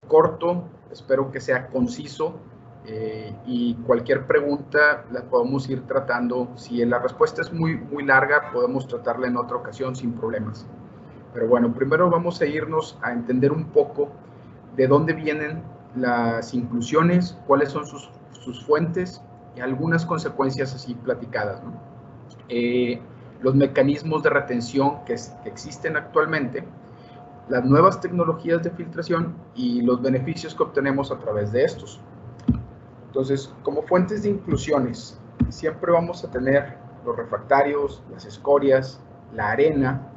corto, espero que sea conciso y cualquier pregunta la podemos ir tratando. Si la respuesta es muy larga, podemos tratarla en otra ocasión sin problemas. Pero bueno, primero vamos a irnos a entender un poco de dónde vienen las inclusiones, cuáles son sus fuentes y algunas consecuencias así platicadas, ¿no? Los mecanismos de retención que existen actualmente, las nuevas tecnologías de filtración y los beneficios que obtenemos a través de estos. Entonces, como fuentes de inclusiones, siempre vamos a tener los refractarios, las escorias, la arena,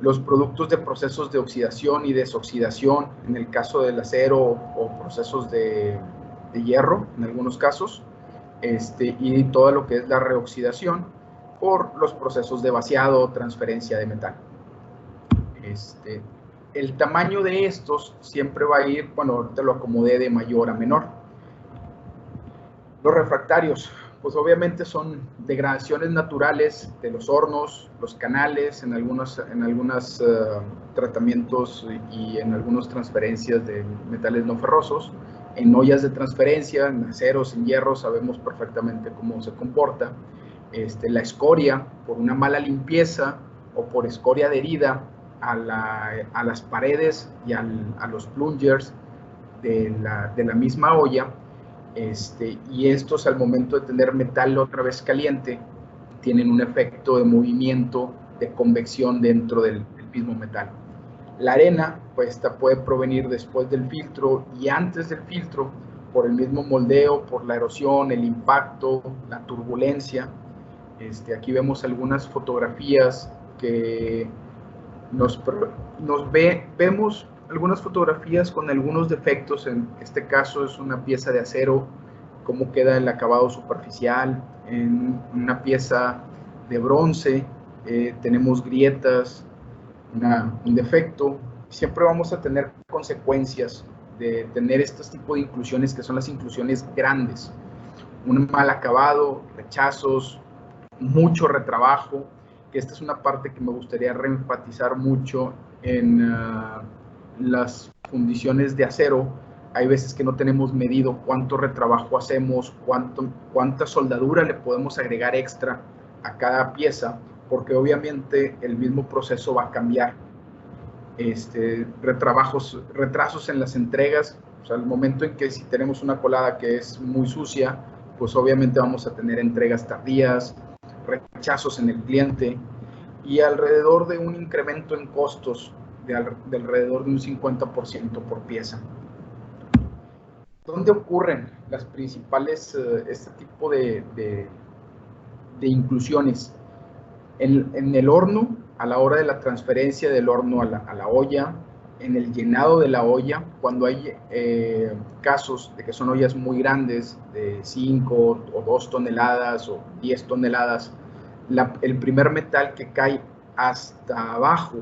los productos de procesos de oxidación y desoxidación, en el caso del acero o procesos de hierro, en algunos casos, y todo lo que es la reoxidación por los procesos de vaciado o transferencia de metal. El tamaño de estos siempre va a ir, bueno, ahorita lo acomodé de mayor a menor. Los refractarios, pues obviamente son degradaciones naturales de los hornos, los canales, en algunos tratamientos y en algunas transferencias de metales no ferrosos, en ollas de transferencia, en aceros, en hierros, sabemos perfectamente cómo se comporta. La escoria, por una mala limpieza o por escoria adherida a las paredes y a los plungers de la misma olla, y estos al momento de tener metal otra vez caliente tienen un efecto de movimiento, de convección dentro del mismo metal. La arena, pues esta puede provenir después del filtro y antes del filtro por el mismo moldeo, por la erosión, el impacto, la turbulencia. Aquí vemos algunas fotografías que vemos algunas fotografías con algunos defectos. En este caso es una pieza de acero, cómo queda el acabado superficial. En una pieza de bronce tenemos grietas, un defecto. Siempre vamos a tener consecuencias de tener estos tipos de inclusiones, que son las inclusiones grandes. Un mal acabado, rechazos, mucho retrabajo, que esta es una parte que me gustaría reenfatizar mucho en las fundiciones de acero. Hay veces que no tenemos medido cuánto retrabajo hacemos, cuánta soldadura le podemos agregar extra a cada pieza, porque obviamente el mismo proceso va a cambiar. Retrasos en las entregas, o sea, el momento en que si tenemos una colada que es muy sucia, pues obviamente vamos a tener entregas tardías, rechazos en el cliente y alrededor de un incremento en costos de alrededor de un 50% por pieza. ¿Dónde ocurren las principales, este tipo de inclusiones? En el horno, a la hora de la transferencia del horno a la olla, en el llenado de la olla, cuando hay casos de que son ollas muy grandes, de 5 o 2 toneladas o 10 toneladas, el primer metal que cae hasta abajo,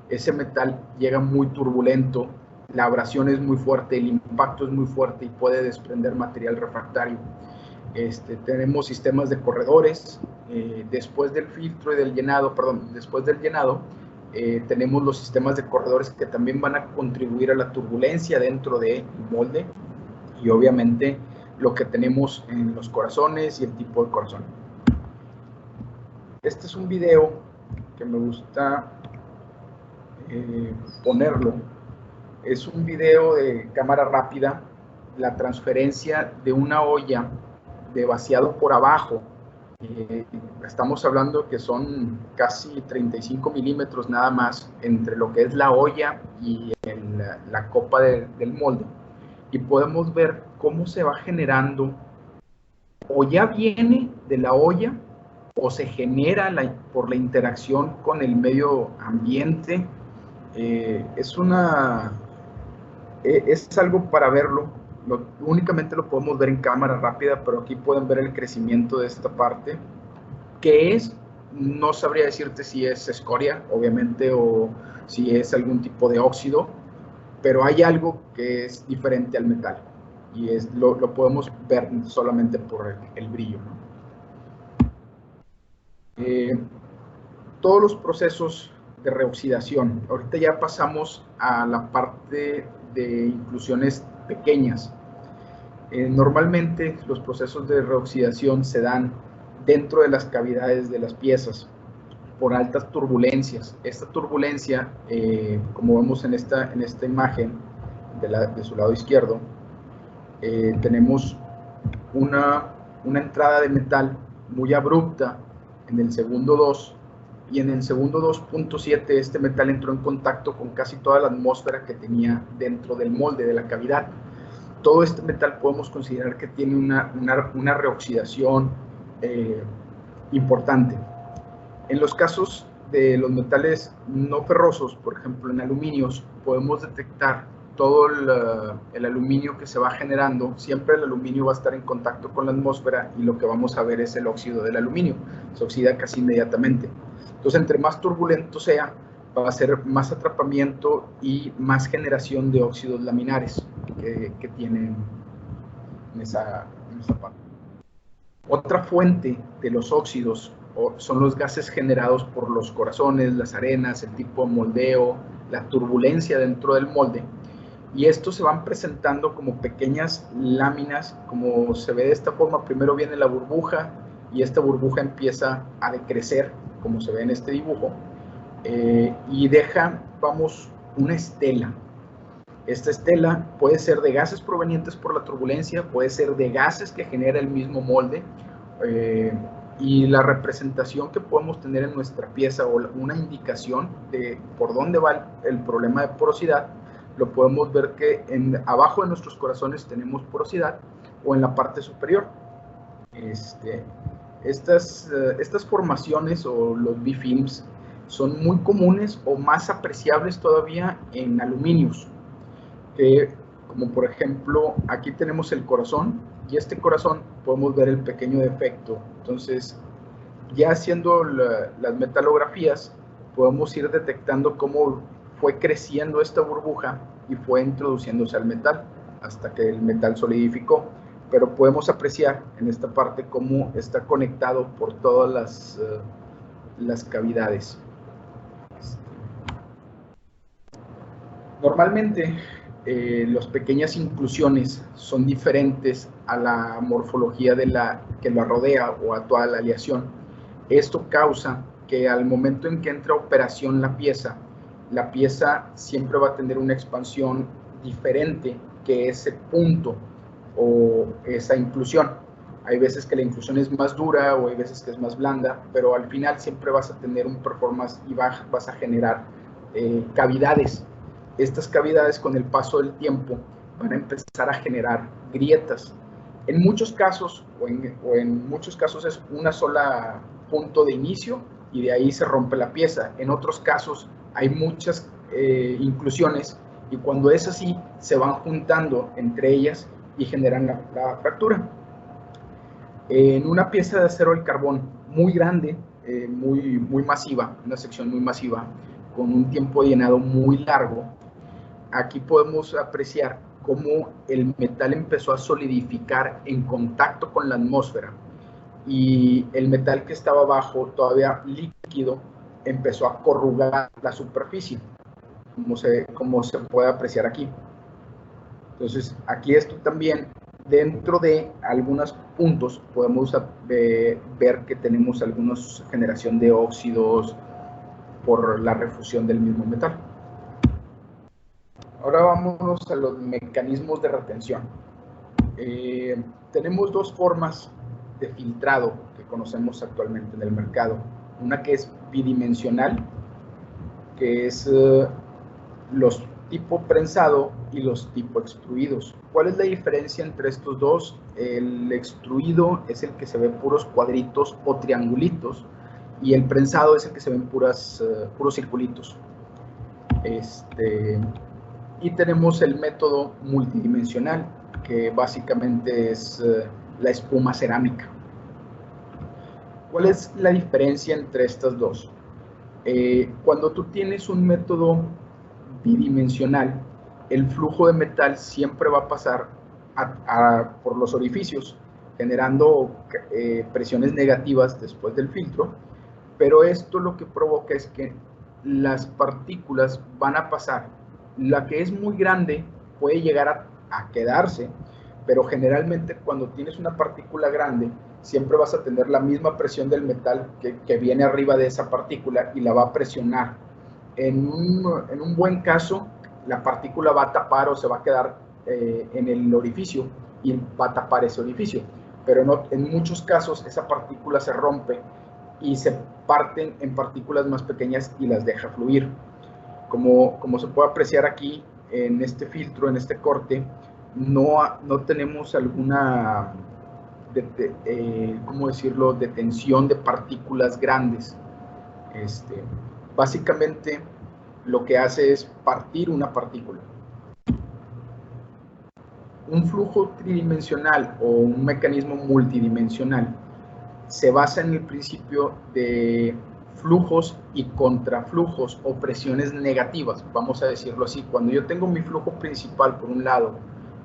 ese metal llega muy turbulento, la abrasión es muy fuerte, el impacto es muy fuerte y puede desprender material refractario. Tenemos sistemas de corredores. Después del filtro y del llenado, después del llenado, tenemos los sistemas de corredores que también van a contribuir a la turbulencia dentro del molde y obviamente lo que tenemos en los corazones y el tipo de corazón. Este es un video que me gusta ponerlo. Es un video de cámara rápida, la transferencia de una olla de vaciado por abajo. Estamos hablando que son casi 35 milímetros nada más entre lo que es la olla y la copa del molde, y podemos ver cómo se va generando, o ya viene de la olla o se genera por la interacción con el medio ambiente. Es algo para verlo. Únicamente lo podemos ver en cámara rápida, pero aquí pueden ver el crecimiento de esta parte. ¿Qué es? No sabría decirte si es escoria, obviamente, o si es algún tipo de óxido, pero hay algo que es diferente al metal y lo podemos ver solamente por el brillo, ¿no? Todos los procesos de reoxidación. Ahorita ya pasamos a la parte de inclusiones pequeñas. Normalmente los procesos de reoxidación se dan dentro de las cavidades de las piezas por altas turbulencias. Esta turbulencia, como vemos en esta imagen de su lado izquierdo, tenemos una entrada de metal muy abrupta en el segundo 2, y en el segundo 2.7 este metal entró en contacto con casi toda la atmósfera que tenía dentro del molde de la cavidad. Todo este metal podemos considerar que tiene una reoxidación importante. En los casos de los metales no ferrosos, por ejemplo en aluminios, podemos detectar todo el aluminio que se va generando. Siempre el aluminio va a estar en contacto con la atmósfera y lo que vamos a ver es el óxido del aluminio. Se oxida casi inmediatamente. Entonces, entre más turbulento sea, va a ser más atrapamiento y más generación de óxidos laminares que tienen en esa parte. Otra fuente de los óxidos son los gases generados por los corazones, las arenas, el tipo de moldeo, la turbulencia dentro del molde. Y estos se van presentando como pequeñas láminas, como se ve de esta forma. Primero viene la burbuja y esta burbuja empieza a decrecer, como se ve en este dibujo, y deja, una estela. Esta estela puede ser de gases provenientes por la turbulencia, puede ser de gases que genera el mismo molde, y la representación que podemos tener en nuestra pieza o una indicación de por dónde va el problema de porosidad, lo podemos ver que abajo de nuestros corazones tenemos porosidad, o en la parte superior. Estas formaciones o los bifilms son muy comunes o más apreciables todavía en aluminios, como por ejemplo aquí tenemos el corazón, y este corazón podemos ver el pequeño defecto. Entonces, ya haciendo las metalografías, podemos ir detectando cómo fue creciendo esta burbuja y fue introduciéndose al metal hasta que el metal solidificó. Pero podemos apreciar en esta parte cómo está conectado por todas las cavidades. Normalmente, las pequeñas inclusiones son diferentes a la morfología que la rodea o a toda la aleación. Esto causa que al momento en que entra a operación la pieza siempre va a tener una expansión diferente que ese punto o esa inclusión. Hay veces que la inclusión es más dura o hay veces que es más blanda, pero al final siempre vas a tener un performance y vas a generar cavidades. Estas cavidades, con el paso del tiempo, van a empezar a generar grietas. En muchos casos, o en muchos casos es una sola punto de inicio y de ahí se rompe la pieza. En otros casos hay muchas inclusiones, y cuando es así, se van juntando entre ellas y generan la fractura. En una pieza de acero al carbón muy grande, muy masiva, una sección muy masiva, con un tiempo de llenado muy largo, aquí podemos apreciar cómo el metal empezó a solidificar en contacto con la atmósfera, y el metal que estaba abajo, todavía líquido, empezó a corrugar la superficie, como se puede apreciar aquí. Entonces, aquí esto también, dentro de algunos puntos, podemos ver que tenemos alguna generación de óxidos por la refusión del mismo metal. Ahora vámonos a los mecanismos de retención. Tenemos dos formas de filtrado que conocemos actualmente en el mercado. Una que es bidimensional, que es los tipo prensado y los tipo extruidos. ¿Cuál es la diferencia entre estos dos? El extruido es el que se ve puros cuadritos o triangulitos, y el prensado es el que se ven puros circulitos. Y tenemos el método multidimensional, que básicamente es la espuma cerámica. ¿Cuál es la diferencia entre estas dos? Cuando tú tienes un método bidimensional, el flujo de metal siempre va a pasar por los orificios, generando presiones negativas después del filtro, pero esto lo que provoca es que las partículas van a pasar. La que es muy grande puede llegar a quedarse, pero generalmente cuando tienes una partícula grande, siempre vas a tener la misma presión del metal que viene arriba de esa partícula y la va a presionar. En un buen caso, la partícula va a tapar o se va a quedar en el orificio y va a tapar ese orificio, pero no, en muchos casos esa partícula se rompe y se parten en partículas más pequeñas y las deja fluir. Como se puede apreciar aquí en este filtro, en este corte, no tenemos alguna, ¿cómo decirlo?, detención de partículas grandes. Básicamente lo que hace es partir una partícula. Un flujo tridimensional o un mecanismo multidimensional se basa en el principio de flujos y contraflujos o presiones negativas, vamos a decirlo así. Cuando yo tengo mi flujo principal por un lado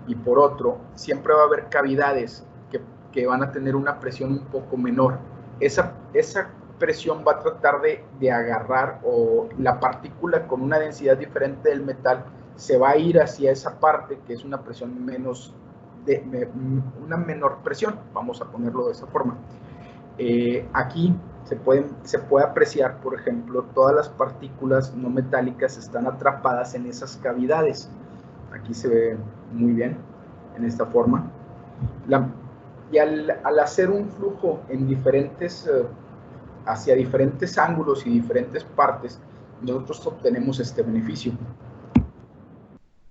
y por otro, siempre va a haber cavidades que van a tener una presión un poco menor. Esa presión va a tratar de agarrar, o la partícula con una densidad diferente del metal se va a ir hacia esa parte que es una presión menos, una menor presión, vamos a ponerlo de esa forma. Aquí se puede apreciar, por ejemplo, todas las partículas no metálicas están atrapadas en esas cavidades. Aquí se ve muy bien, en esta forma. Y al hacer un flujo en hacia diferentes ángulos y diferentes partes, nosotros obtenemos este beneficio.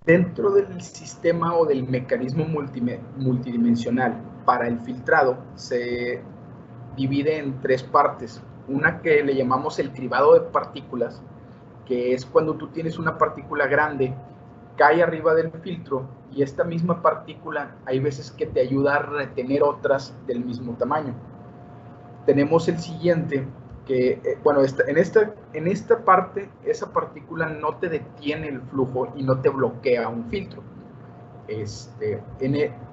Dentro del sistema o del mecanismo multidimensional para el filtrado se divide en tres partes. Una que le llamamos el cribado de partículas, que es cuando tú tienes una partícula grande, cae arriba del filtro y esta misma partícula hay veces que te ayuda a retener otras del mismo tamaño. Tenemos el siguiente, que bueno, en esta parte, esa partícula no te detiene el flujo y no te bloquea un filtro.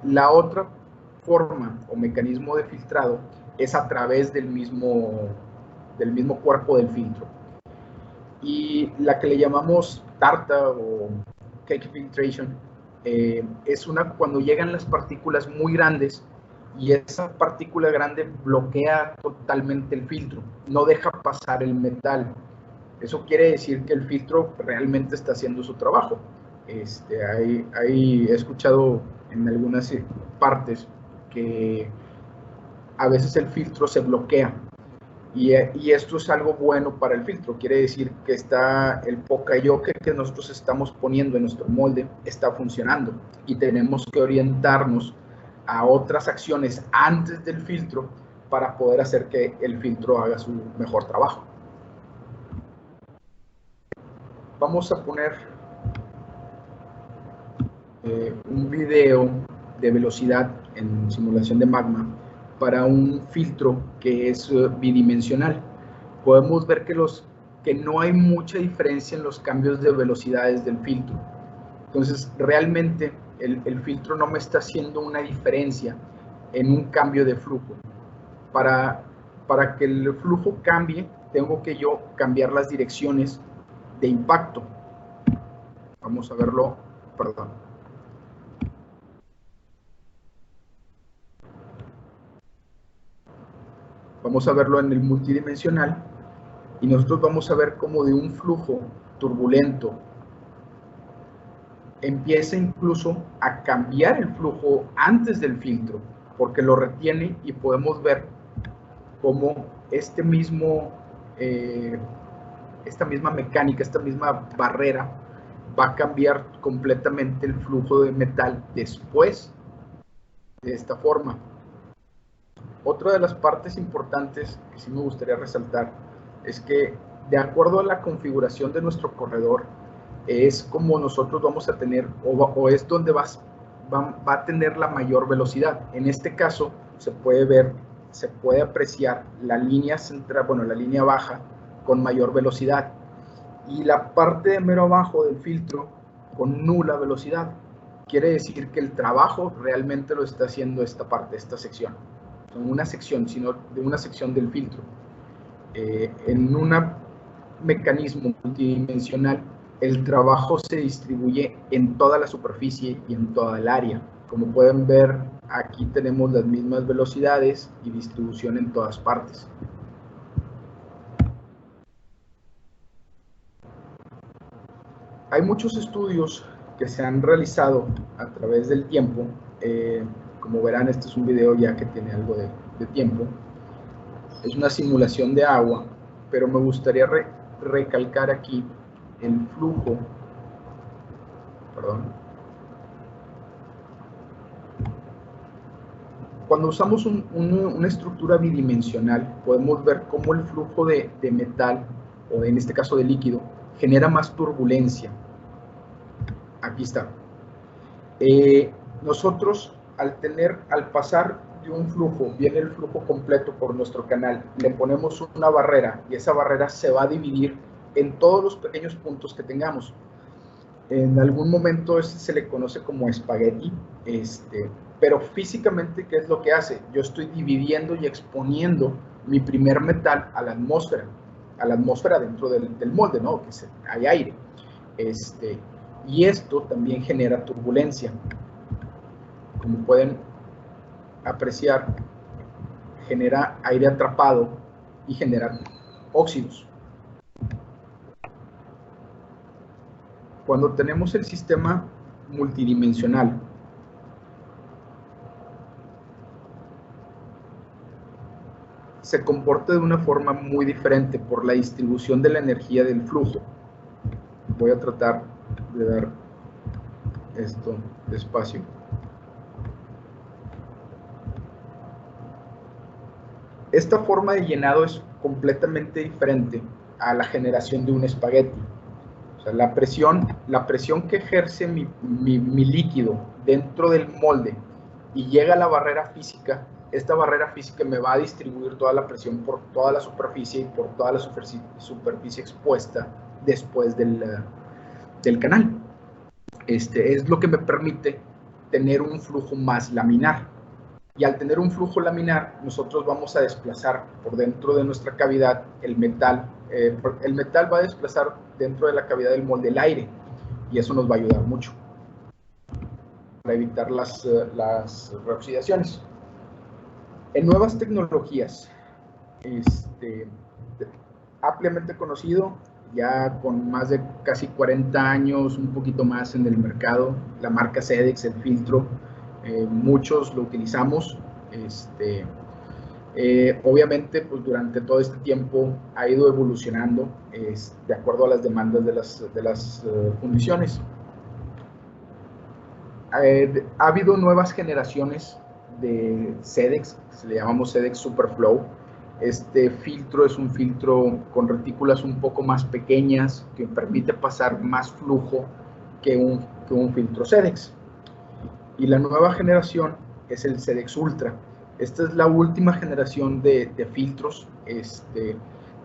La otra forma o mecanismo de filtrado es a través del mismo cuerpo del filtro. Y la que le llamamos tarta o cake filtration es cuando llegan las partículas muy grandes y esa partícula grande bloquea totalmente el filtro, no deja pasar el metal. Eso quiere decir que el filtro realmente está haciendo su trabajo. He escuchado en algunas partes que a veces el filtro se bloquea y esto es algo bueno para el filtro. Quiere decir que el poka-yoke que nosotros estamos poniendo en nuestro molde está funcionando y tenemos que orientarnos a otras acciones antes del filtro para poder hacer que el filtro haga su mejor trabajo. Vamos a poner un video de velocidad en simulación de magma para un filtro que es bidimensional. Podemos ver que no hay mucha diferencia en los cambios de velocidades del filtro. Entonces, realmente el filtro no me está haciendo una diferencia en un cambio de flujo. Para que el flujo cambie, tengo que yo cambiar las direcciones de impacto. Vamos a verlo, perdón. Vamos a verlo en el multidimensional y nosotros vamos a ver cómo de un flujo turbulento empieza incluso a cambiar el flujo antes del filtro, porque lo retiene y podemos ver cómo esta misma mecánica, esta misma barrera va a cambiar completamente el flujo de metal después de esta forma. Otra de las partes importantes que sí me gustaría resaltar es que de acuerdo a la configuración de nuestro corredor es como nosotros vamos a tener o es donde va a tener la mayor velocidad. En este caso se puede apreciar la línea central, bueno, la línea baja con mayor velocidad y la parte de mero abajo del filtro con nula velocidad. Quiere decir que el trabajo realmente lo está haciendo esta parte, esta sección. No una sección, sino de una sección del filtro. En un mecanismo multidimensional el trabajo se distribuye en toda la superficie y en toda el área. Como pueden ver, aquí tenemos las mismas velocidades y distribución en todas partes. Hay muchos estudios que se han realizado a través del tiempo. Como verán, este es un video ya que tiene algo de tiempo. Es una simulación de agua, pero me gustaría recalcar aquí el flujo. Perdón. Cuando usamos una estructura bidimensional, podemos ver cómo el flujo de metal, o en este caso de líquido, genera más turbulencia. Aquí está. Nosotros, al pasar de un flujo, viene el flujo completo por nuestro canal, le ponemos una barrera y esa barrera se va a dividir en todos los pequeños puntos que tengamos. En algún momento se le conoce como espagueti, pero físicamente, ¿qué es lo que hace? Yo estoy dividiendo y exponiendo mi primer metal a la atmósfera dentro del molde, ¿no? Que hay aire. Y esto también genera turbulencia. Como pueden apreciar, genera aire atrapado y genera óxidos. Cuando tenemos el sistema multidimensional, se comporta de una forma muy diferente por la distribución de la energía del flujo. Voy a tratar de dar esto despacio. Esta forma de llenado es completamente diferente a la generación de un espagueti. O sea, la presión que ejerce mi líquido dentro del molde y llega a la barrera física, esta barrera física me va a distribuir toda la presión por toda la superficie y por toda la superficie expuesta después del canal. Es lo que me permite tener un flujo más laminar. Y al tener un flujo laminar, nosotros vamos a desplazar por dentro de nuestra cavidad el metal. El metal va a desplazar dentro de la cavidad del molde el aire, y eso nos va a ayudar mucho para evitar las reoxidaciones. En nuevas tecnologías, ampliamente conocido, ya con más de casi 40 años, un poquito más en el mercado, la marca Sedex, el filtro, muchos lo utilizamos. Obviamente, pues durante todo este tiempo ha ido evolucionando de acuerdo a las demandas de las fundiciones. Ha habido nuevas generaciones de Sedex, que le llamamos Sedex Superflow. Este filtro es un filtro con retículas un poco más pequeñas que permite pasar más flujo que un filtro Sedex. Y la nueva generación es el Sedex Ultra. Esta es la última generación de filtros.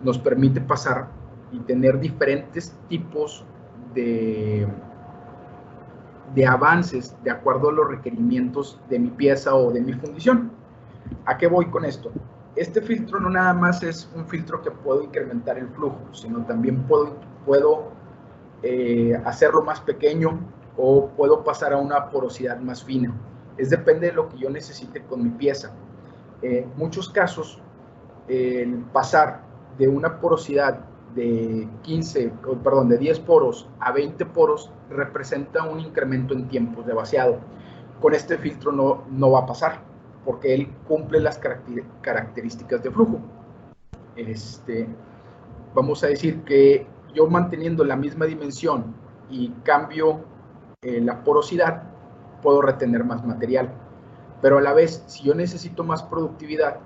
Nos permite pasar y tener diferentes tipos de avances de acuerdo a los requerimientos de mi pieza o de mi fundición. ¿A qué voy con esto? Este filtro no nada más es un filtro que puedo incrementar el flujo, sino también puedo hacerlo más pequeño o puedo pasar a una porosidad más fina. Depende de lo que yo necesite con mi pieza. En muchos casos, el pasar de una porosidad de 10 poros a 20 poros representa un incremento en tiempos de vaciado. Con este filtro no va a pasar, porque él cumple las características de flujo. Vamos a decir que yo manteniendo la misma dimensión y cambio la porosidad, puedo retener más material. Pero a la vez, si yo necesito más productividad,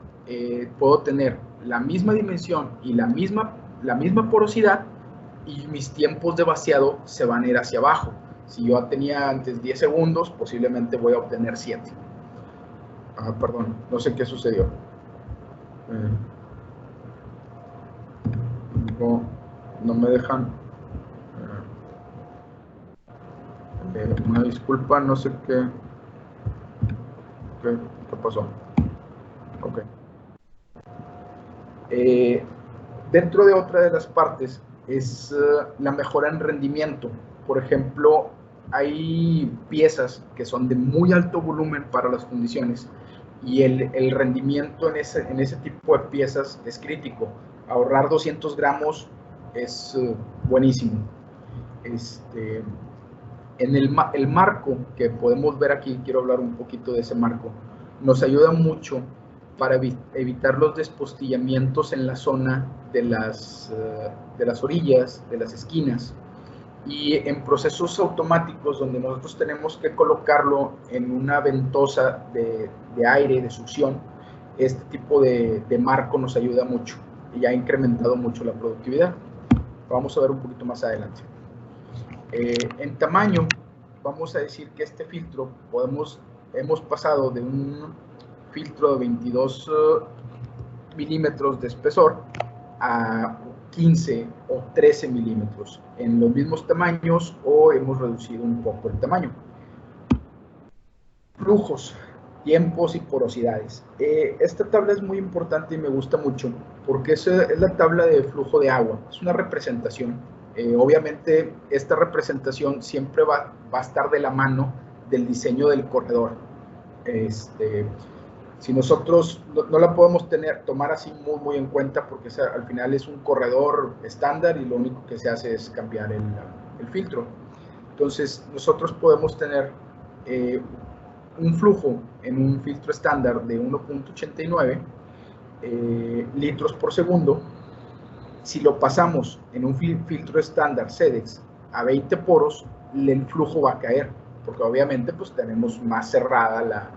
puedo tener la misma dimensión y la misma porosidad, y mis tiempos de vaciado se van a ir hacia abajo. Si yo tenía antes 10 segundos, posiblemente voy a obtener 7. Perdón, no sé qué sucedió. No me dejan. Una disculpa, no sé qué pasó. Ok. Dentro de otra de las partes es la mejora en rendimiento. Por ejemplo, hay piezas que son de muy alto volumen para las fundiciones y el rendimiento en ese tipo de piezas es crítico. Ahorrar 200 gramos es buenísimo. En el marco que podemos ver aquí, quiero hablar un poquito de ese marco, nos ayuda mucho para evitar los despostillamientos en la zona de las orillas, de las esquinas, y en procesos automáticos donde nosotros tenemos que colocarlo en una ventosa de aire, de succión, este tipo de marco nos ayuda mucho y ha incrementado mucho la productividad. Vamos a ver un poquito más adelante. En tamaño, vamos a decir que este filtro hemos pasado de un filtro de 22 milímetros de espesor a 15 o 13 milímetros en los mismos tamaños, o hemos reducido un poco el tamaño. Flujos, tiempos y porosidades. Esta tabla es muy importante y me gusta mucho porque es la tabla de flujo de agua. Es una representación. Obviamente esta representación siempre va a estar de la mano del diseño del corredor. Si nosotros no la podemos tomar así muy en cuenta, porque al final es un corredor estándar y lo único que se hace es cambiar el filtro. Entonces nosotros podemos tener un flujo en un filtro estándar de 1.89 litros por segundo. Si lo pasamos en un filtro estándar SEDEX a 20 poros, el flujo va a caer, porque obviamente pues tenemos más cerrada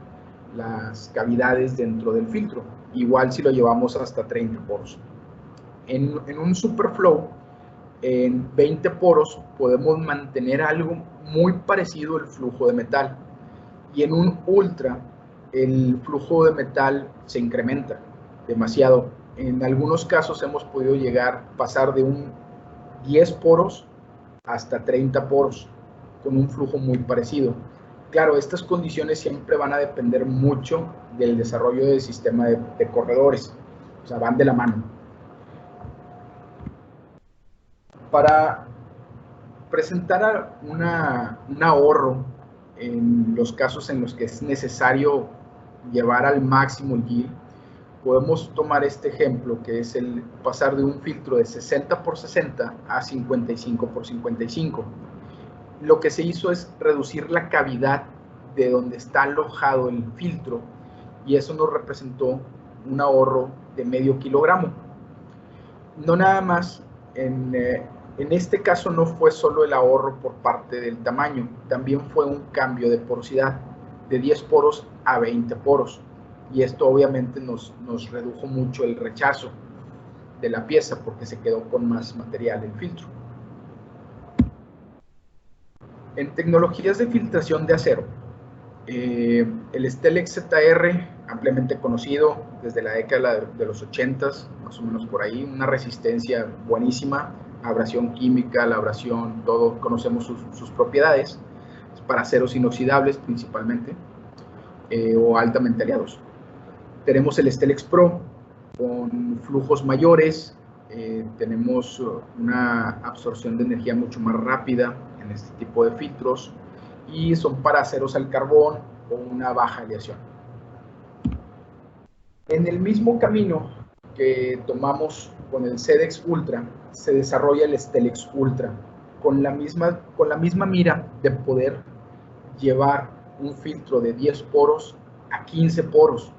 las cavidades dentro del filtro. Igual si lo llevamos hasta 30 poros. En un superflow, en 20 poros, podemos mantener algo muy parecido al flujo de metal. Y en un ultra, el flujo de metal se incrementa demasiado. En algunos casos hemos podido pasar de un 10 poros hasta 30 poros, con un flujo muy parecido. Claro, estas condiciones siempre van a depender mucho del desarrollo del sistema de corredores, o sea, van de la mano. Para presentar un ahorro en los casos en los que es necesario llevar al máximo el yield, podemos tomar este ejemplo, que es el pasar de un filtro de 60 por 60 a 55 por 55. Lo que se hizo es reducir la cavidad de donde está alojado el filtro, y eso nos representó un ahorro de medio kilogramo. No nada más, en este caso no fue solo el ahorro por parte del tamaño, también fue un cambio de porosidad de 10 poros a 20 poros, y esto obviamente nos redujo mucho el rechazo de la pieza porque se quedó con más material el filtro. En tecnologías de filtración de acero, el Stelex ZR, ampliamente conocido desde la década de los 80s, más o menos por ahí, una resistencia buenísima, abrasión química, la abrasión, todo, conocemos sus propiedades, es para aceros inoxidables principalmente, o altamente aleados. Tenemos el Stelex Pro con flujos mayores, tenemos una absorción de energía mucho más rápida en este tipo de filtros, y son para aceros al carbón o una baja aleación. En el mismo camino que tomamos con el SEDEX Ultra, se desarrolla el Stelex Ultra, con la misma mira de poder llevar un filtro de 10 poros a 15 poros.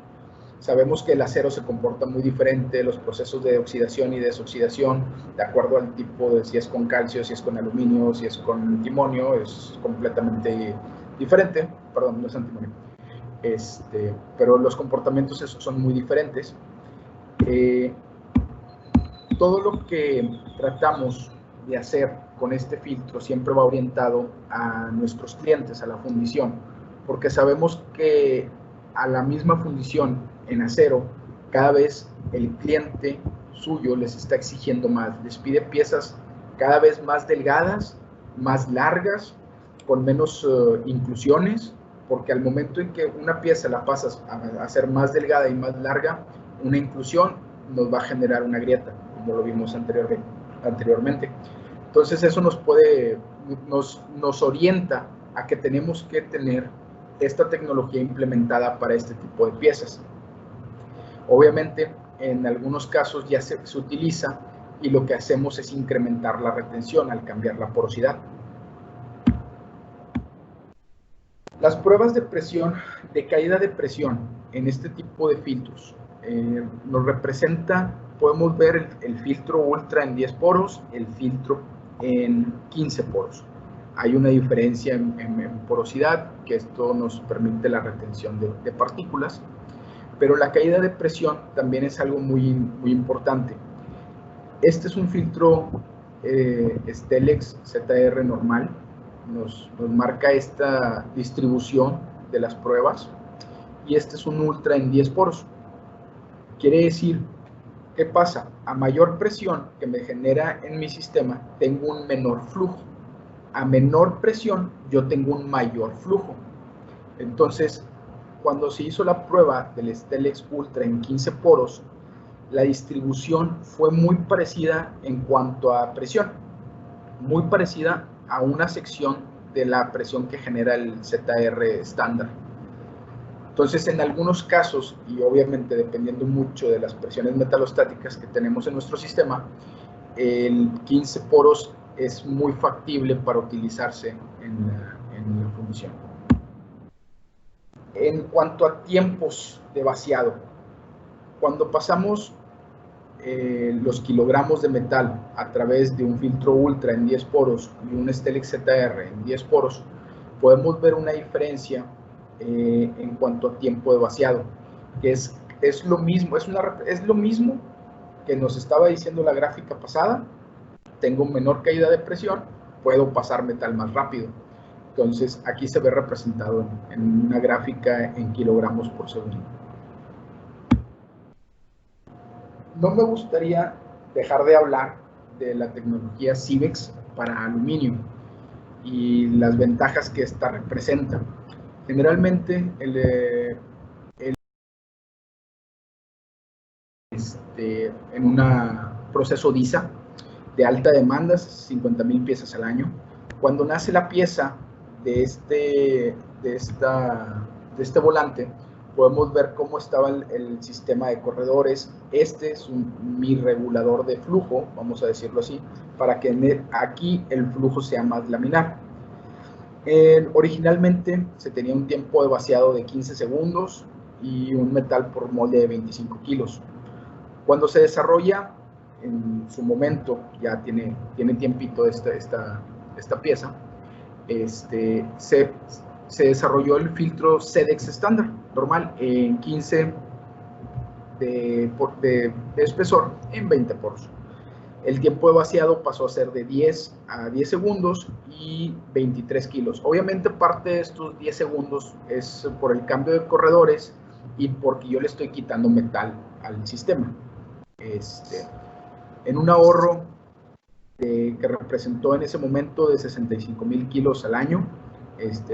Sabemos que el acero se comporta muy diferente, los procesos de oxidación y desoxidación, de acuerdo al tipo de si es con calcio, si es con aluminio, si es con antimonio, es completamente diferente. Perdón, no es antimonio. Pero los comportamientos son muy diferentes. Todo lo que tratamos de hacer con este filtro siempre va orientado a nuestros clientes, a la fundición, porque sabemos que a la misma fundición en acero, cada vez el cliente suyo les está exigiendo más, les pide piezas cada vez más delgadas, más largas, con menos inclusiones, porque al momento en que una pieza la pasas a ser más delgada y más larga, una inclusión nos va a generar una grieta, como lo vimos anteriormente. anteriormente. Entonces eso nos orienta a que tenemos que tener esta tecnología implementada para este tipo de piezas. Obviamente, en algunos casos ya se utiliza y lo que hacemos es incrementar la retención al cambiar la porosidad. Las pruebas de presión, de caída de presión en este tipo de filtros, nos representa, podemos ver el filtro ultra en 10 poros, el filtro en 15 poros. Hay una diferencia en porosidad, que esto nos permite la retención de partículas, pero la caída de presión también es algo muy importante. Este es un filtro Stelex ZR normal, nos marca esta distribución de las pruebas, y este es un ultra en 10 poros. Quiere decir, ¿qué pasa? A mayor presión que me genera en mi sistema, tengo un menor flujo. A menor presión, yo tengo un mayor flujo. Entonces, cuando se hizo la prueba del Stelex Ultra en 15 poros, la distribución fue muy parecida en cuanto a presión, muy parecida a una sección de la presión que genera el ZR estándar. Entonces, en algunos casos, y obviamente dependiendo mucho de las presiones metalostáticas que tenemos en nuestro sistema, el 15 poros es muy factible para utilizarse en la fundición. En cuanto a tiempos de vaciado, cuando pasamos los kilogramos de metal a través de un filtro ultra en 10 poros y un Stelex ZR en 10 poros, podemos ver una diferencia en cuanto a tiempo de vaciado, que es lo mismo, es lo mismo que nos estaba diciendo la gráfica pasada. Tengo menor caída de presión, puedo pasar metal más rápido. Entonces aquí se ve representado en una gráfica en kilogramos por segundo. No me gustaría dejar de hablar de la tecnología Civex para aluminio y las ventajas que esta representa. Generalmente en un proceso DISA de alta demanda, 50,000 piezas al año. Cuando nace la pieza de este volante, podemos ver cómo estaba el sistema de corredores. Este es mi regulador de flujo, vamos a decirlo así, para que aquí el flujo sea más laminar. Originalmente se tenía un tiempo de vaciado de 15 segundos y un metal por molde de 25 kilos. Cuando se desarrolla, en su momento, ya tiene tiempito esta pieza, se desarrolló el filtro SEDEX estándar, normal, en 15 de espesor en 20 poros. El tiempo de vaciado pasó a ser de 10 a 10 segundos y 23 kilos. Obviamente parte de estos 10 segundos es por el cambio de corredores y porque yo le estoy quitando metal al sistema. En un ahorro que representó en ese momento de 65,000 kilos al año,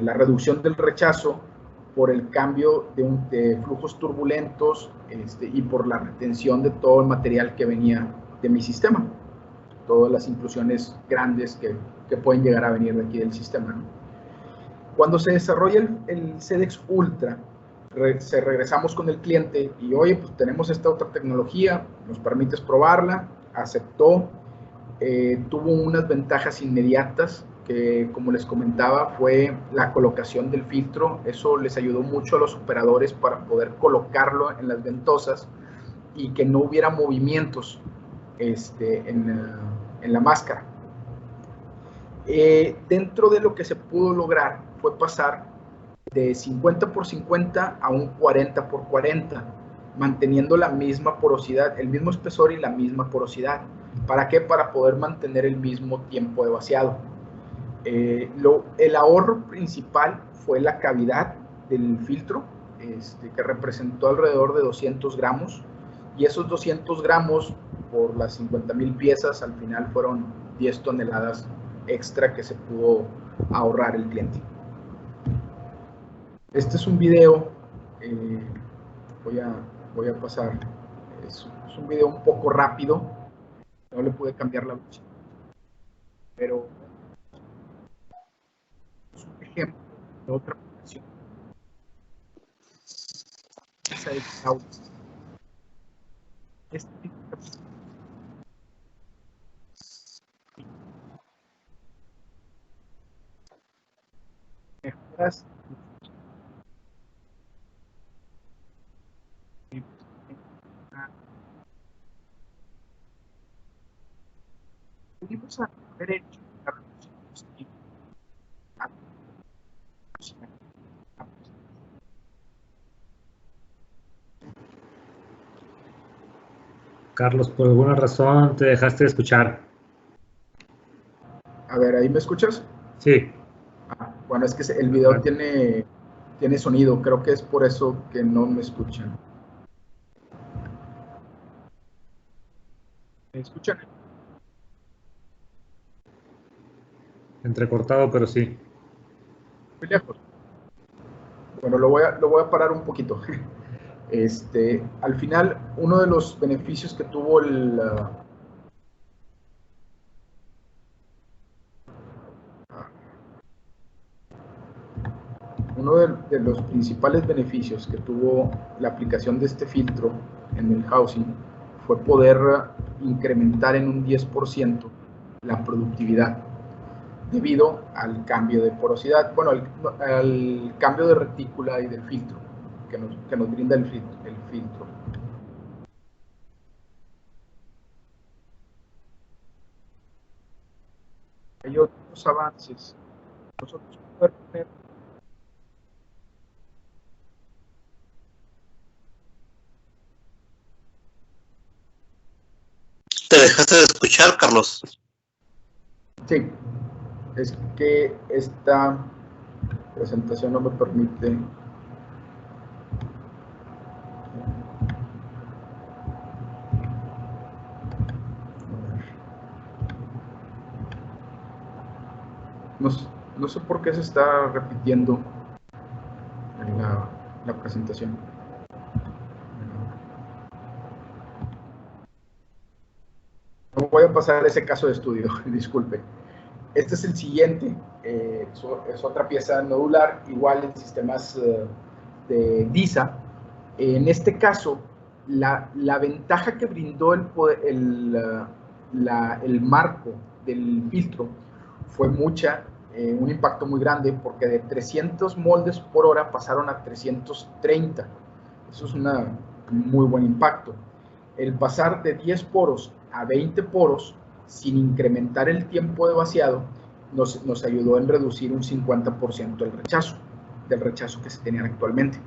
la reducción del rechazo por el cambio de flujos turbulentos y por la retención de todo el material que venía de mi sistema, todas las inclusiones grandes que pueden llegar a venir de aquí del sistema, ¿no? Cuando se desarrolla el SEDEX Ultra, regresamos con el cliente y, oye, pues tenemos esta otra tecnología, nos permites probarla. Aceptó, tuvo unas ventajas inmediatas que, como les comentaba, fue la colocación del filtro. Eso les ayudó mucho a los operadores para poder colocarlo en las ventosas y que no hubiera movimientos en la máscara. Dentro de lo que se pudo lograr fue pasar de 50 por 50 a un 40 por 40, manteniendo la misma porosidad, el mismo espesor y la misma porosidad. ¿Para qué? Para poder mantener el mismo tiempo de vaciado. El ahorro principal fue la cavidad del filtro, que representó alrededor de 200 gramos, y esos 200 gramos por las 50,000 piezas al final fueron 10 toneladas extra que se pudo ahorrar el cliente. Este es un video, voy a pasar, es un video un poco rápido, No le pude cambiar la velocidad. Pero es un ejemplo de otra aplicación. Esa de cloud. Este tipo de mejoras pudimos haber hecho la reducción positiva a Carlos, por alguna razón te dejaste de escuchar. A ver, ¿ahí me escuchas? Sí. Bueno, es que el video tiene sonido, creo que es por eso que no me escuchan. ¿Me escuchan? Entrecortado, pero sí. Muy lejos. Bueno, lo voy a parar un poquito. Al final, uno de los beneficios que tuvo uno de los principales beneficios que tuvo la aplicación de este filtro en el housing fue poder incrementar en un 10% la productividad debido al cambio de porosidad, bueno, al cambio de retícula y del filtro que nos brinda el filtro. Hay otros avances. Nosotros podemos tener. ¿Te dejaste de escuchar, Carlos? Sí, es que esta presentación no me permite. No sé por qué se está repitiendo en la presentación. No voy a pasar ese caso de estudio, disculpe. Este es el siguiente, es otra pieza nodular, igual en sistemas de DISA. En este caso, la ventaja que brindó el marco del filtro fue mucha, un impacto muy grande, porque de 300 moldes por hora pasaron a 330. Eso es un muy buen impacto. El pasar de 10 poros a 20 poros sin incrementar el tiempo de vaciado nos ayudó en reducir un 50% del rechazo que se tenía actualmente.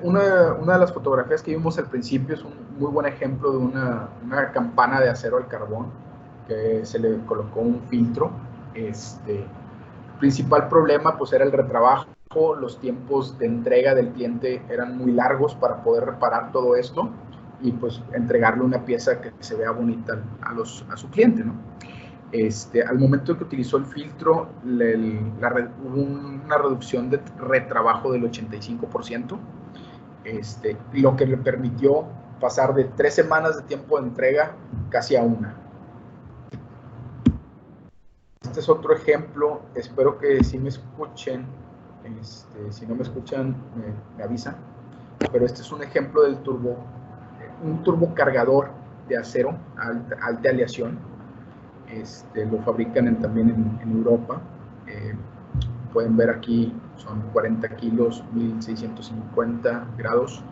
Una de las fotografías que vimos al principio es un muy buen ejemplo de una campana de acero al carbón que se le colocó un filtro. El principal problema pues era el retrabajo, los tiempos de entrega del cliente eran muy largos para poder reparar todo esto y pues entregarle una pieza que se vea bonita a su cliente, ¿no? Al momento de que utilizó el filtro, hubo una reducción de retrabajo del 85%, lo que le permitió pasar de 3 semanas de tiempo de entrega casi a una. Este es otro ejemplo, espero que sí me escuchen, si no me escuchan me avisan, pero este es un ejemplo del un turbocargador de acero, alta aleación. Lo fabrican también en Europa. Pueden ver aquí, son 40 kilos, 1650 grados.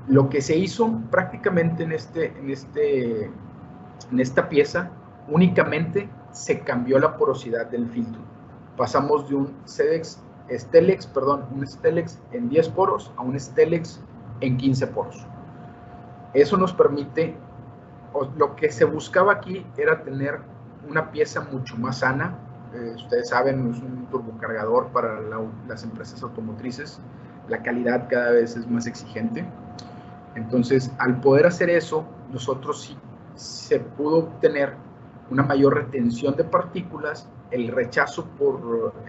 Lo que se hizo prácticamente en esta pieza, únicamente se cambió la porosidad del filtro. Pasamos de un Stelex en 10 poros a un Stelex en 15 poros. Eso nos permite, lo que se buscaba aquí era tener una pieza mucho más sana. Ustedes saben, es un turbocargador para las empresas automotrices. La calidad cada vez es más exigente. Entonces, al poder hacer eso, nosotros sí se pudo obtener una mayor retención de partículas, el rechazo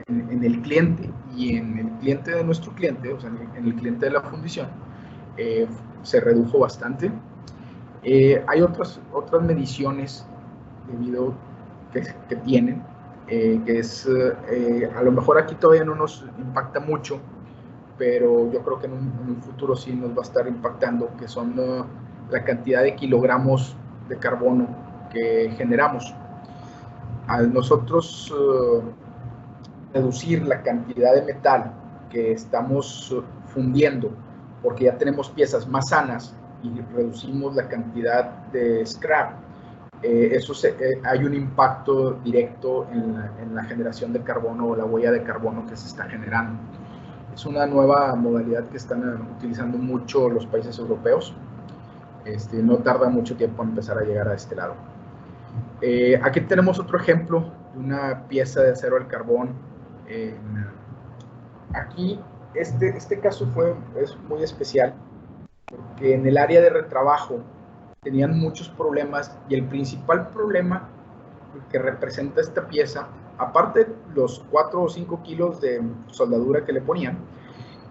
en el cliente y en el cliente de nuestro cliente, o sea, en el cliente de la fundición, se redujo bastante. Hay otras mediciones de video que tienen, que es, a lo mejor aquí todavía no nos impacta mucho, pero yo creo que en un futuro sí nos va a estar impactando, que son la cantidad de kilogramos de carbono que generamos. Al nosotros reducir la cantidad de metal que estamos fundiendo, porque ya tenemos piezas más sanas y reducimos la cantidad de scrap, hay un impacto directo en la generación de carbono o la huella de carbono que se está generando. Es una nueva modalidad que están utilizando mucho los países europeos. No tarda mucho tiempo en empezar a llegar a este lado. Aquí tenemos otro ejemplo de una pieza de acero al carbón. Aquí, este caso es muy especial, porque en el área de retrabajo tenían muchos problemas, y el principal problema que representa esta pieza, aparte de los 4 o 5 kilos de soldadura que le ponían,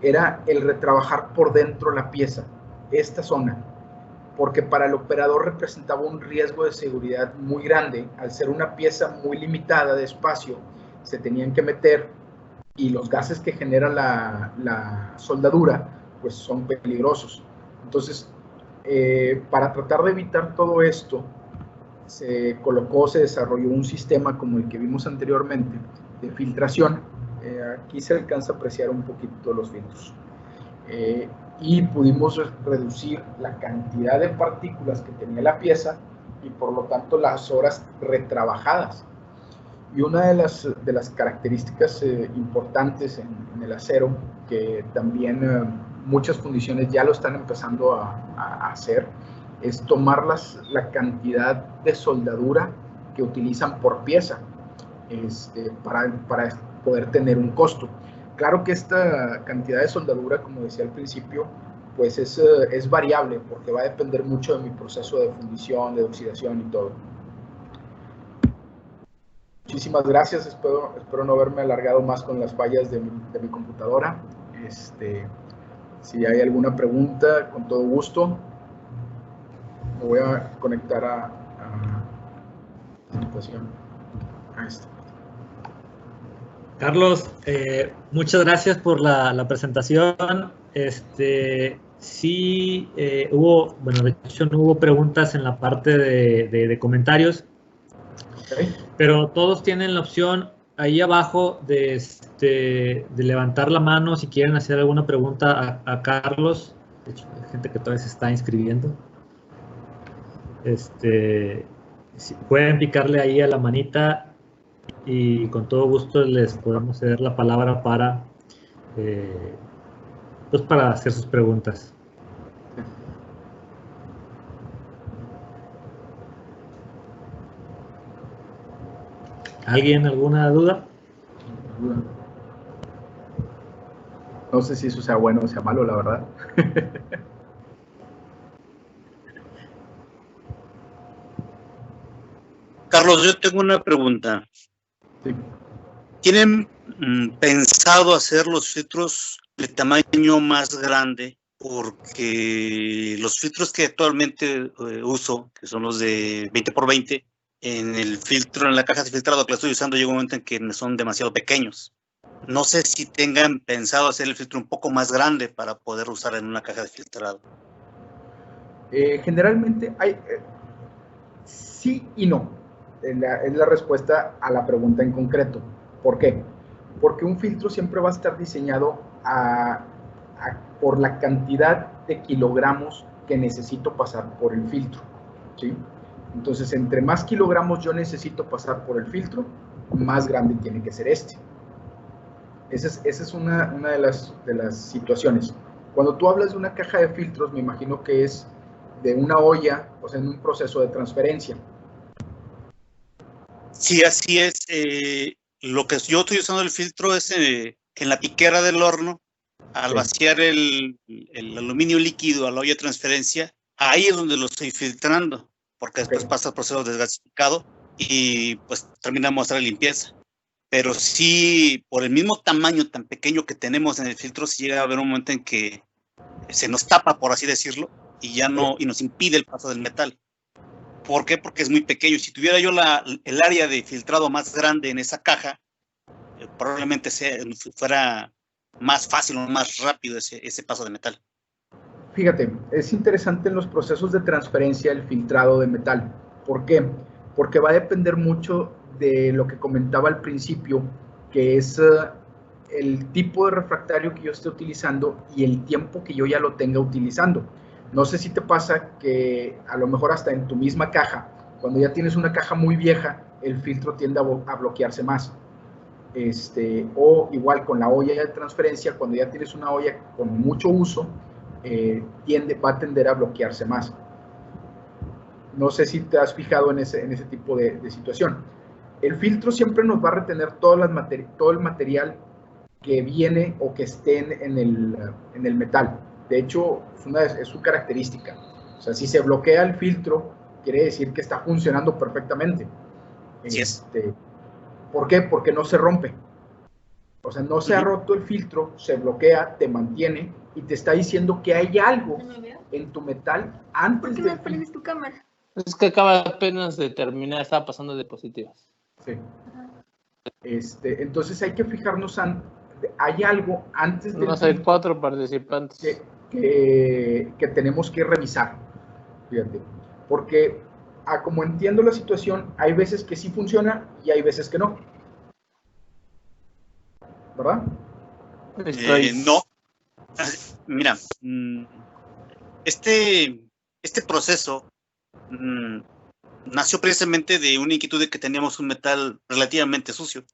era el retrabajar por dentro la pieza, esta zona, porque para el operador representaba un riesgo de seguridad muy grande. Al ser una pieza muy limitada de espacio, se tenían que meter, y los gases que genera la soldadura pues son peligrosos. Entonces, para tratar de evitar todo esto, se desarrolló un sistema como el que vimos anteriormente de filtración. Aquí se alcanza a apreciar un poquito los filtros. Y pudimos reducir la cantidad de partículas que tenía la pieza y por lo tanto las horas retrabajadas. Y una de las características importantes en el acero, que también muchas fundiciones ya lo están empezando a hacer, es tomar la cantidad de soldadura que utilizan por pieza, para poder tener un costo. Claro que esta cantidad de soldadura, como decía al principio, pues es variable, porque va a depender mucho de mi proceso de fundición, de oxidación y todo. Muchísimas gracias, espero no haberme alargado más con las fallas de mi computadora. Si hay alguna pregunta, con todo gusto. Me voy a conectar a la situación. Ahí está. Carlos, muchas gracias por la presentación. Sí, de hecho no hubo preguntas en la parte de comentarios, okay, pero todos tienen la opción ahí abajo de levantar la mano si quieren hacer alguna pregunta a Carlos. De hecho, hay gente que todavía se está inscribiendo. Si pueden picarle ahí a la manita y con todo gusto les podemos ceder la palabra para hacer sus preguntas. ¿Alguien alguna duda? No sé si eso sea bueno o sea malo, la verdad. Carlos, yo tengo una pregunta. Sí. ¿Tienen pensado hacer los filtros de tamaño más grande? Porque los filtros que actualmente uso, que son los de 20x20, en el filtro, en la caja de filtrado que la estoy usando, llega un momento en que son demasiado pequeños. No sé si tengan pensado hacer el filtro un poco más grande para poder usar en una caja de filtrado. Generalmente hay sí y no. Es la respuesta a la pregunta en concreto. ¿Por qué? Porque un filtro siempre va a estar diseñado por la cantidad de kilogramos que necesito pasar por el filtro, ¿sí? Entonces, entre más kilogramos yo necesito pasar por el filtro, más grande tiene que ser este. Esa es una de las situaciones. Cuando tú hablas de una caja de filtros, me imagino que es de una olla, o sea, en un proceso de transferencia. Sí, así es. Lo que yo estoy usando el filtro es en la piquera del horno. Al vaciar el aluminio líquido a la olla de transferencia, ahí es donde lo estoy filtrando, porque después pasa el proceso de desgasificado y pues terminamos de hacer la limpieza. Pero sí, por el mismo tamaño tan pequeño que tenemos en el filtro, sí llega a haber un momento en que se nos tapa, por así decirlo, y ya no, y nos impide el paso del metal. ¿Por qué? Porque es muy pequeño. Si tuviera yo el área de filtrado más grande en esa caja, probablemente fuera más fácil o más rápido ese paso de metal. Fíjate, es interesante en los procesos de transferencia el filtrado de metal. ¿Por qué? Porque va a depender mucho de lo que comentaba al principio, que es el tipo de refractario que yo esté utilizando y el tiempo que yo ya lo tenga utilizando. No sé si te pasa que a lo mejor hasta en tu misma caja, cuando ya tienes una caja muy vieja, el filtro tiende a bloquearse más. O igual con la olla de transferencia, cuando ya tienes una olla con mucho uso, va a tender a bloquearse más. No sé si te has fijado en ese tipo de situación. El filtro siempre nos va a retener todo el material que viene o que esté en el metal. De hecho, es su característica. O sea, si se bloquea el filtro, quiere decir que está funcionando perfectamente. Yes. ¿Por qué? Porque no se rompe. O sea, no se ha roto el filtro, se bloquea, te mantiene y te está diciendo que hay algo en tu metal antes de... ¿Por qué me prendes tu cámara? Es que acaba apenas de terminar, estaba pasando diapositivas. Sí. Entonces hay que fijarnos, hay algo antes de... No sé, 4 participantes. Que tenemos que revisar. Fíjate. Porque, como entiendo la situación, hay veces que sí funciona y hay veces que no. ¿Verdad? No. Mira, este proceso nació precisamente de una inquietud de que teníamos un metal relativamente sucio.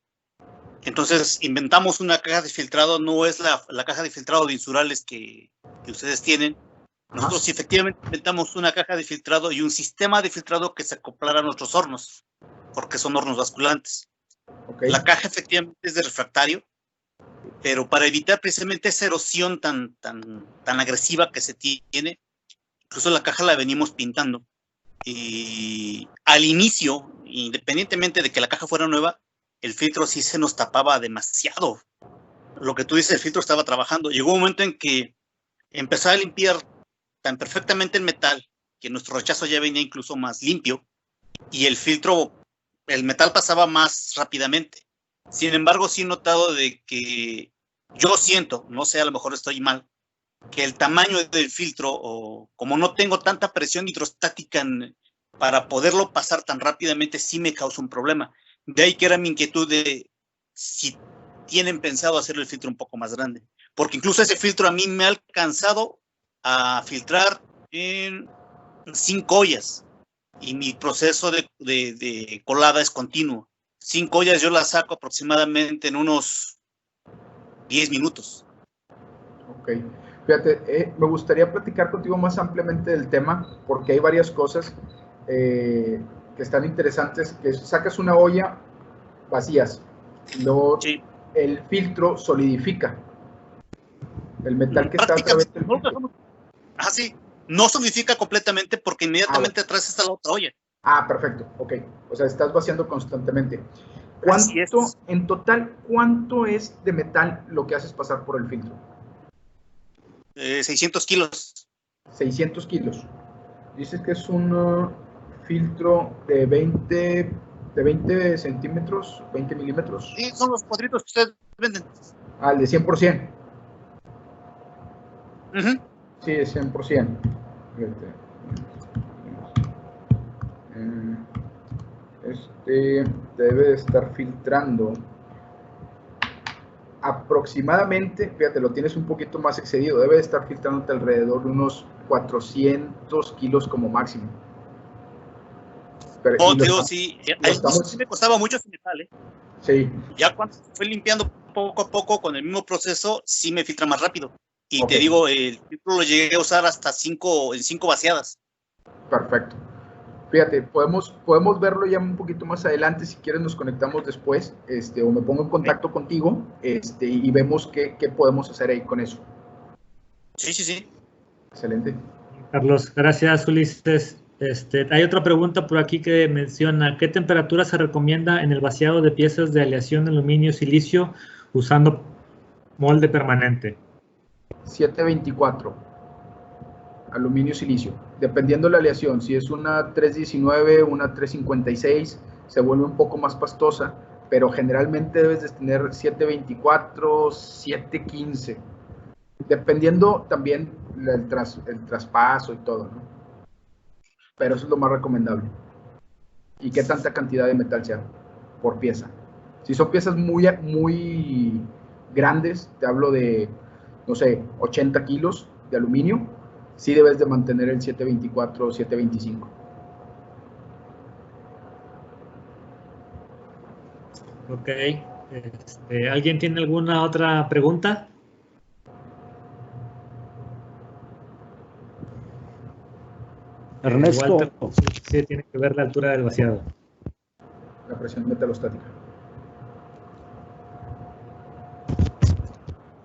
Entonces inventamos una caja de filtrado, no es la caja de filtrado de Insurales que ustedes tienen. Nosotros efectivamente inventamos una caja de filtrado y un sistema de filtrado que se acoplara a nuestros hornos, porque son hornos basculantes. Okay. La caja efectivamente es de refractario, pero para evitar precisamente esa erosión tan agresiva que se tiene, incluso la caja la venimos pintando. Y al inicio, independientemente de que la caja fuera nueva, el filtro sí se nos tapaba demasiado. Lo que tú dices, el filtro estaba trabajando. Llegó un momento en que empezó a limpiar tan perfectamente el metal que nuestro rechazo ya venía incluso más limpio y el metal pasaba más rápidamente. Sin embargo, sí he notado de que yo siento, no sé, a lo mejor estoy mal, que el tamaño del filtro, o como no tengo tanta presión hidrostática para poderlo pasar tan rápidamente, sí me causa un problema. De ahí que era mi inquietud de si tienen pensado hacer el filtro un poco más grande. Porque incluso ese filtro a mí me ha alcanzado a filtrar en 5 ollas. Y mi proceso de colada es continuo. 5 ollas yo las saco aproximadamente en unos 10 minutos. Ok. Fíjate, me gustaría platicar contigo más ampliamente del tema, porque hay varias cosas que están interesantes, que sacas una olla vacías, luego sí. El filtro solidifica el metal que está a través del filtro. Sí, no solidifica completamente porque inmediatamente atrás está la otra olla. Perfecto, ok, o sea, estás vaciando constantemente. En total, ¿cuánto es de metal lo que haces pasar por el filtro? 600 kilos. 600 kilos. Dices que es un filtro de 20 centímetros, 20 milímetros. Sí, son los cuadritos que ustedes venden. El de 100%. Sí, es 100%. Debe de estar filtrando aproximadamente, fíjate, lo tienes un poquito más excedido, debe de estar filtrándote alrededor de unos 400 kilos como máximo. Pero, sí, sí me costaba mucho ese metal, Sí. Ya cuando fui limpiando poco a poco con el mismo proceso, sí me filtra más rápido. Y te digo, el filtro lo llegué a usar hasta 5 vaciadas. Perfecto. Fíjate, podemos verlo ya un poquito más adelante. Si quieres nos conectamos después, o me pongo en contacto contigo, y vemos qué podemos hacer ahí con eso. Sí. Excelente. Carlos, gracias, Ulises. Hay otra pregunta por aquí que menciona, ¿qué temperatura se recomienda en el vaciado de piezas de aleación de aluminio-silicio usando molde permanente? 724. aluminio silicio, dependiendo de la aleación. Si es una 319, una 356, se vuelve un poco más pastosa, pero generalmente debes de tener 724, 715, dependiendo también el traspaso y todo, ¿no? Pero eso es lo más recomendable. Y qué tanta cantidad de metal sea por pieza. Si son piezas muy grandes, te hablo de, no sé, 80 kilos de aluminio, sí debes de mantener el 724 o 725. Ok. ¿Alguien tiene alguna otra pregunta? Ernesto. Walter, sí, tiene que ver la altura del vaciado. La presión metalostática.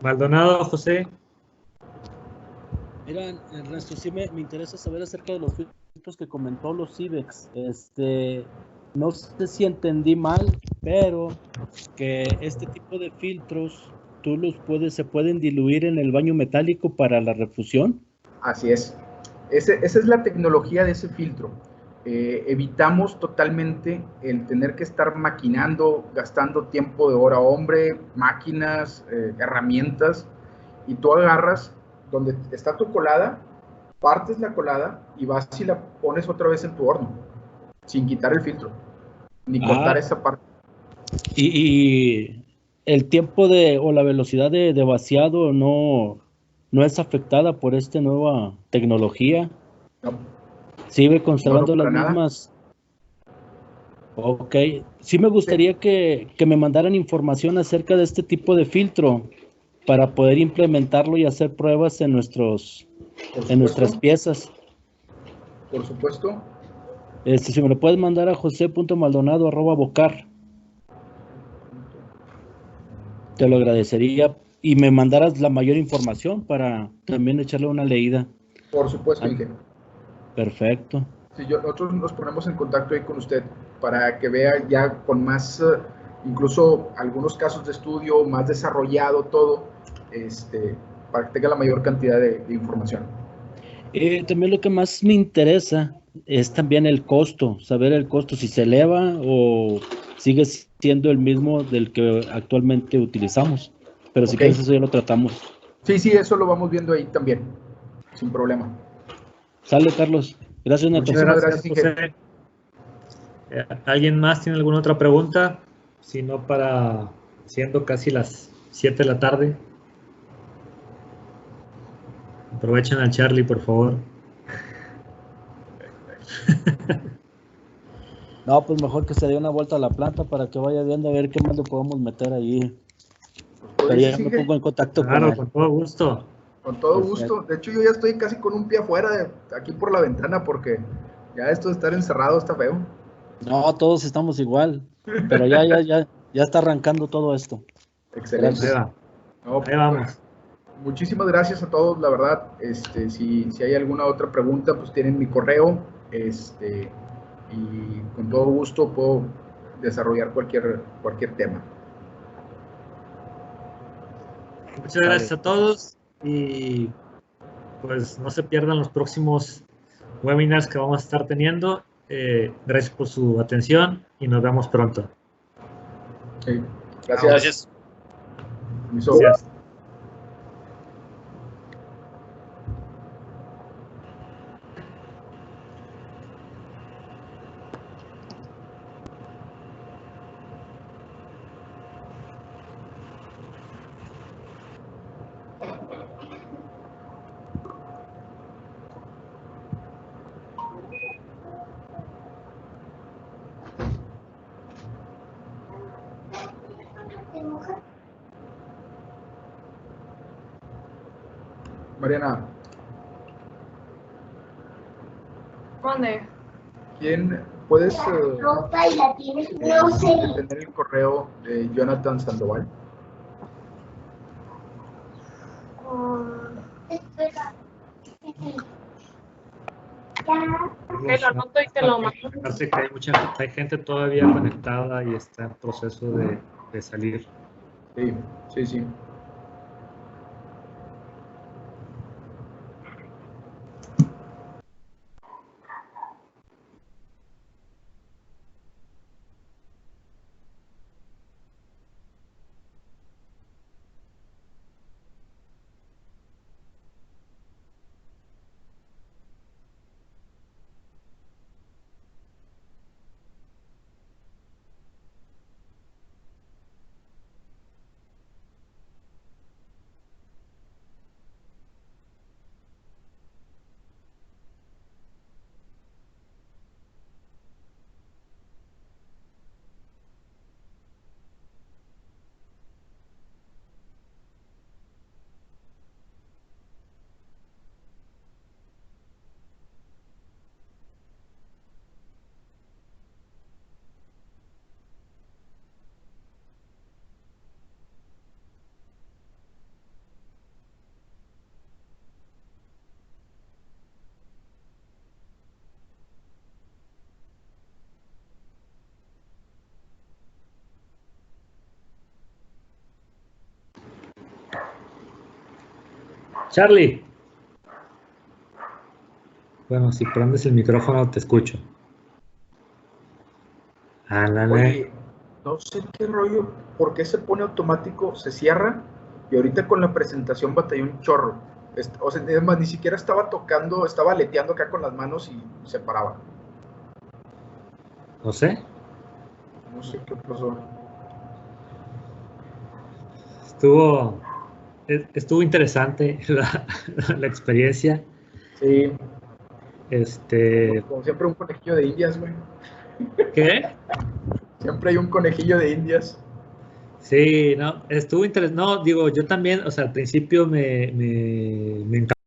Maldonado, José. Mira, Ernesto, sí me interesa saber acerca de los filtros que comentó los Civex. No sé si entendí mal, pero que este tipo de filtros se pueden diluir en el baño metálico para la refusión. Así es. Esa es la tecnología de ese filtro. Evitamos totalmente el tener que estar maquinando, gastando tiempo de hora hombre, máquinas, herramientas, y tú agarras donde está tu colada, partes la colada y vas y la pones otra vez en tu horno, sin quitar el filtro, ni cortar esa parte. Y el tiempo o la velocidad de vaciado no es afectada por esta nueva tecnología. No. Sigue conservando las nada. mismas. Ok, sí me gustaría que me mandaran información acerca de este tipo de filtro para poder implementarlo y hacer pruebas en nuestras piezas. Por supuesto. Si me lo puedes mandar a jose.maldonado@bocar, te lo agradecería, y me mandaras la mayor información para también echarle una leída. Por supuesto, Inge. Perfecto. Sí, nosotros nos ponemos en contacto ahí con usted para que vea ya con más, incluso algunos casos de estudio, más desarrollado todo, para que tenga la mayor cantidad de información. También lo que más me interesa es también el costo, saber el costo, si se eleva o sigue siendo el mismo del que actualmente utilizamos. Pero si quieres, eso ya lo tratamos. Sí, eso lo vamos viendo ahí también, sin problema. Sale, Carlos. Gracias, Neto. Muchísimas gracias, José. ¿Alguien más tiene alguna otra pregunta? Si no, siendo casi las 7 de la tarde. Aprovechen al Charlie, por favor. No, pues mejor que se dé una vuelta a la planta para que vaya viendo a ver qué más le podemos meter ahí. Pero ya me pongo en contacto con él. Con todo gusto. Con todo gusto. De hecho, yo ya estoy casi con un pie afuera aquí por la ventana porque ya esto de estar encerrado está feo. No, todos estamos igual. Pero ya está arrancando todo esto. Excelente. Ahí vamos. Muchísimas gracias a todos, la verdad. Si hay alguna otra pregunta, pues tienen mi correo. Y con todo gusto puedo desarrollar cualquier tema. Muchas gracias a todos y pues no se pierdan los próximos webinars que vamos a estar teniendo. Gracias por su atención y nos vemos pronto. Sí. Gracias. Gracias. Mariana. ¿Dónde? ¿Quién puedes tener el correo de Jonathan Sandoval? Te lo anoto y te lo mando. Parece que hay gente todavía conectada y está en proceso de salir. Sí. Charlie. Bueno, si prendes el micrófono te escucho. Ándale. Oye, no sé qué rollo, ¿por qué se pone automático? Se cierra y ahorita con la presentación batallé un chorro. O sea, además, ni siquiera estaba tocando, estaba aleteando acá con las manos y se paraba. No sé. No sé qué pasó. Estuvo interesante la experiencia. Sí, Este, como siempre un conejillo de indias, güey. ¿qué? Siempre hay un conejillo de indias. Sí, no, estuvo interesante. No, digo, yo también, o sea, al principio me encantó.